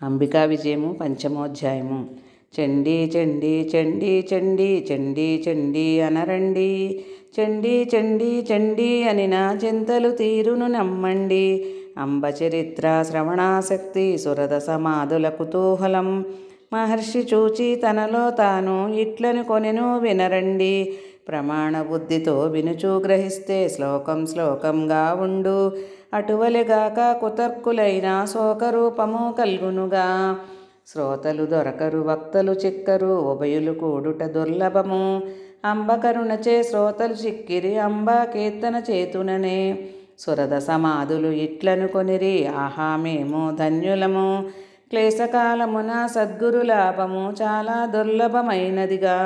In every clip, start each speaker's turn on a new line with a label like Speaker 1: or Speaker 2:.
Speaker 1: అంబికా విజయము పంచమోధ్యాయము. చండీ చండీ చండీ చండీ చండీ చండీ అనరండి, చండీ చండీ చండీ అని నా చింతలు తీరును నమ్మండి. అంబ చరిత్ర శ్రవణాసక్తి సురద సమాధుల కుతూహలం, మహర్షి చూచి తనలో తాను ఇట్లను కొనెను వినరండి. ప్రమాణ బుద్ధితో వినుచూ గ్రహిస్తే శ్లోకం శ్లోకంగా ఉండు, అటువలిగాక కుతర్కులైన శోకరూపము కల్గునుగా. శ్రోతలు దొరకరు వక్తలు చిక్కరు, ఉభయులు కూడుట దుర్లభము. అంబ కరుణచే శ్రోతలు చిక్కిరి, అంబా కీర్తన చేతుననే. సురద సమాధులు ఇట్లను కొనిరి, ఆహా మేము ధన్యులము. క్లేశకాలమున సద్గురు లాభము చాలా దుర్లభమైనదిగా.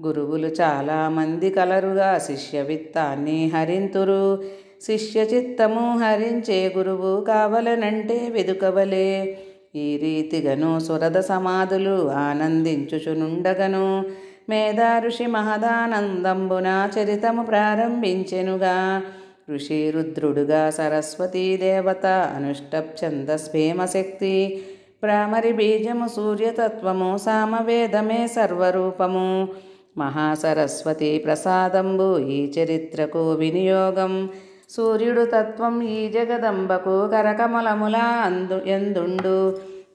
Speaker 1: గురువులు చాలా మంది కలరుగా, శిష్య విత్తాన్ని హరింతురు. శిష్య చిత్తము హరించే గురువు కావలనంటే వెదుకవలే. ఈ రీతిగను సురద సమాధులు ఆనందించుచునుండగను, మేధా ఋషి మహదానందంబున చరితము ప్రారంభించెనుగా. ఋషి రుద్రుడుగా సరస్వతీ దేవత, అనుష్టప్ ఛందస్ఫేమ శక్తి, భ్రామరి బీజము సూర్యతత్వము, సామవేదమే సర్వరూపము. మహాసరస్వతి ప్రసాదంబు ఈ చరిత్రకు వినియోగం, సూర్యుడు తత్వం ఈ జగదంబకు కరకమలముల ఎందుండు.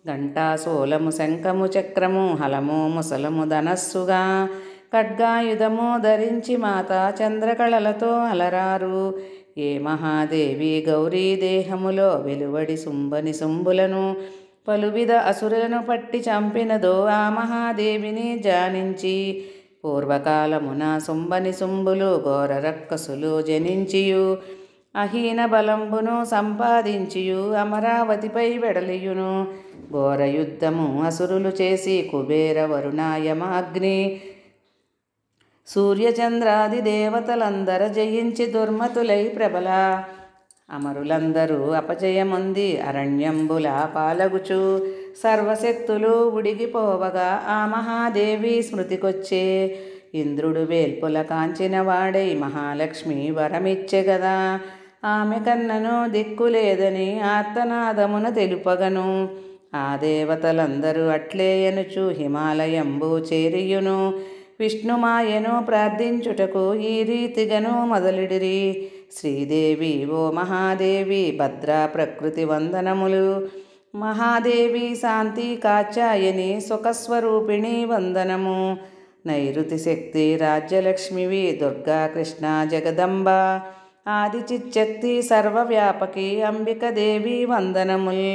Speaker 1: ఘంటాసోలము శంఖము చక్రము హలము ముసలము ధనస్సుగా, ఖడ్గాయుధము ధరించి మాత చంద్రకళలతో అలరారు. ఏ మహాదేవి గౌరీ దేహములో వెలువడి సుంబని సుంబులను, పలువిధ అసురులను పట్టి చంపినదో ఆ మహాదేవిని జానించి. పూర్వకాలమున సుంబని సుంబులు ఘోర రక్కసులు జనించియు, అహీన బలంబును సంపాదించియు అమరావతిపై వెడలియును. ఘోర యుద్ధము అసురులు చేసి కుబేర వరుణ యమ అగ్ని సూర్యచంద్రాది దేవతలందర జయించి దుర్మతులై ప్రబల. అమరులందరూ అపజయమొంది అరణ్యంబుల పాలగుచు, సర్వశక్తులు ఉడిగిపోవగా ఆ మహాదేవి స్మృతికొచ్చే. ఇంద్రుడు వేల్పుల కాంచిన వాడై మహాలక్ష్మి వరమిచ్చెగదా, ఆమె కన్నను దిక్కులేదని ఆర్తనాదమున తెలుపగను. ఆ దేవతలందరూ అట్లేయనుచు హిమాలయంబు చేరియును, విష్ణుమాయను ప్రార్థించుటకు ఈ రీతిగను మొదలిడిరి. శ్రీదేవి ఓ మహాదేవి భద్రా ప్రకృతి వందనములు, మహాదేవి శాంతి కాచాయని సుఖస్వరూపిణి వందనము. నైరుతి శక్తి రాజ్యలక్ష్మివి దుర్గా కృష్ణ జగదంబ, ఆది చిచ్చక్తి సర్వవ్యాపకి అంబికదేవి వందనముల్.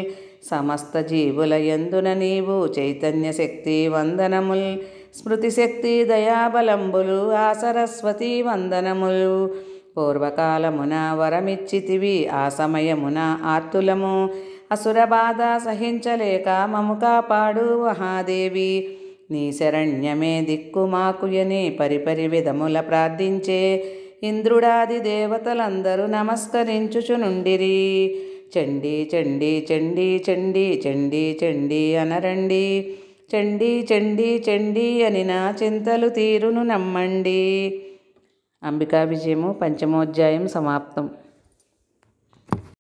Speaker 1: సమస్త జీవుల యందున నీవు చైతన్య శక్తి వందనముల్. స్మృతి శక్తి దయాబలంబులు ఆ సరస్వతి వందనములు. పూర్వకాలమున వరమిచ్చితివి ఆ సమయమున ఆర్తులము, అసుర బాధ సహించలేక మము కాపాడు మహాదేవి. నీ శరణ్యమే దిక్కు మాకుయని పరిపరి విధముల ప్రార్థించే ఇంద్రుడాది దేవతలందరూ నమస్కరించుచునుండిరి. చండీ చండీ చండీ చండీ చండీ చండీ అనరండి, చండీ చండీ చండీ అని నా చింతలు తీరును నమ్మండి. అంబికా విజయము పంచమోధ్యాయం సమాప్తం.